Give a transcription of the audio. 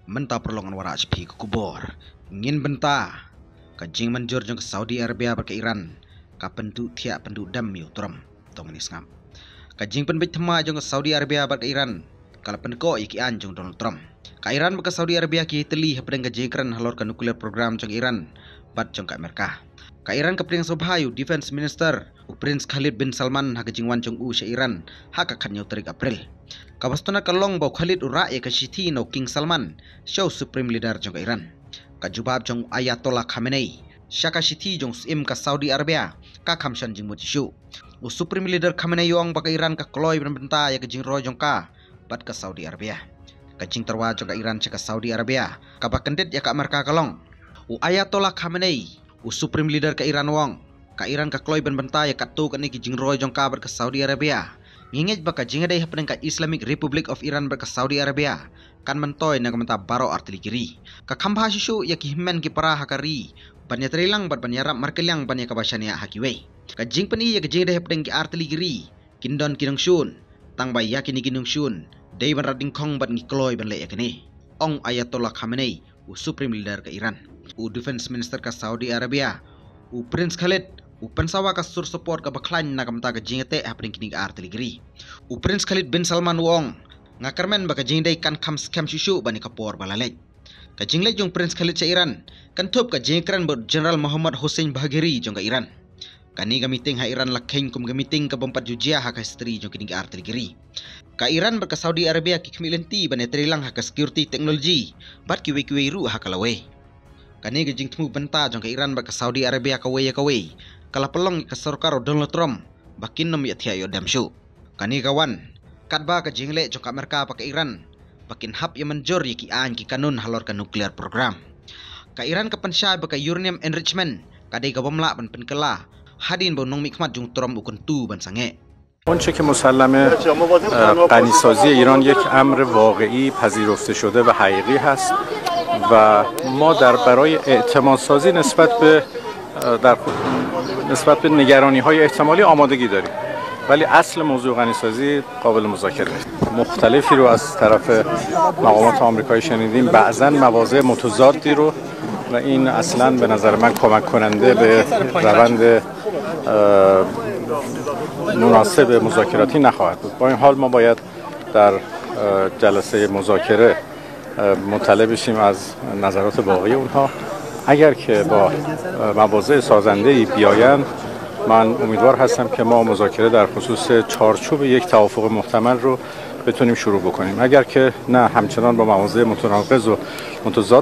Mentah perlongan warak sepi ke kubur. Ngin bentah. Kajing manjur jong ke Saudi Arabia berke Iran. Ka penduk tiak penduk dam yu trom. Tong ni ngam. Kajing penbit thema jong ke Saudi Arabia berke Iran. Kala penko iki an jong Donald Trump. Ka Iran berke Saudi Arabia ki teli hapdeng kajing kran halor ka nuklear program jong Iran. Bat jong ka Amerika. Ka Iran ke pring sobhayu Defense Minister Prince Khalid bin Salman ha kajing wan jong u sya Iran ha ka khanyo tarik April. Kabastona kalong bau Khalid ura e kashiti no King Salman show Supreme Leader jong Iran. Kajubab jong Ayatollah Khamenei syaka shiti jong im ka Saudi Arabia ka khamshan jing mutishu. U Supreme Leader Khamenei yong baka Iran ka kloy benta ya kajing roy jong ka bat ka Saudi Arabia. Kajing terwa jong ka Iran ka Saudi Arabia ka bakendet ya ka Amerika kalong. U Ayatollah Khamenei u Supreme Leader ka Iran wong ka Iran ka kloy benta ya katu ka ni kajing roy jong ka bat ka Saudi Arabia. Ngingej baka jingadai hapneng ka Islamic Republic of Iran berka Saudi Arabia kan mentoy na kamenta baro artiligiri ka khambha shishu ya ki himmen ki para hakari banya trilang bat banya rap markelang banya ka basyania hakiwe ka jingpani ya ki jingadai hapneng ki artiligiri kindon kinong shun tang bai ya kini kinong shun dei ban rading khong bat ngi kloy ban le yakni ong Ayatollah Khamenei u Supreme Leader ka Iran u Defense Minister ka Saudi Arabia u Prince Khalid Pensawa ka sur support ka baklan na kamta ka jingate hapning kini ka artiligiri. Prince Khalid bin Salman wong nga karmen baka jingday kan kham scam shishu bani kapor balalej. Ka jinglej yung Prince Khalid sa Iran kan top ka jingkran ber General Muhammad Hussein Bagheri jong ka Iran. Kani gamiting ha Iran lakheng kum gamiting ka bompat jujia ha ka istri jong kini ka artiligiri. Ka Iran ber ka Saudi Arabia ki kmilenti bani trilang ha ka security technology bat kiwe ru ha kalawe. Kani ka jingtmu benta jong ka Iran ber ka Saudi Arabia kawe kala pelong ka sarkar Donald Trump bakin nom ya thiayo damshu kani kawan katba ka jingle jong ka Amerika pa ka Iran bakin hap ya manjor ki an ki kanun halor ka nuclear program ka Iran ka pansya ba ka uranium enrichment kadai ka bomla ban penkala hadin bo nong mikmat jong Trump ukun tu ban sange اونچه که مسلمه غنیسازی ایران یک امر واقعی پذیرفته شده و حقیقی هست و ما در برای اعتمادسازی نسبت به نگرانی‌های احتمالی آمادگی داریم ولی اصل موضوع غنیسازی قابل مذاکره است. مختلفی رو از طرف مقامات آمریکایی شنیدیم بعضاً مواضع متضادی رو و این اصلاً به نظر من کمک کننده به روند مناسب مذاکراتی نخواهد بود. با این حال ما باید در جلسه مذاکره مطلع بشیم از نظرات واقعی اونها اگر که با مواضع سازنده‌ای بیایند من امیدوار هستم که ما مذاکره در خصوص چارچوب یک توافق محتمل رو بتونیم شروع بکنیم اگر که نه همچنان با مواضع متناقض و متضاد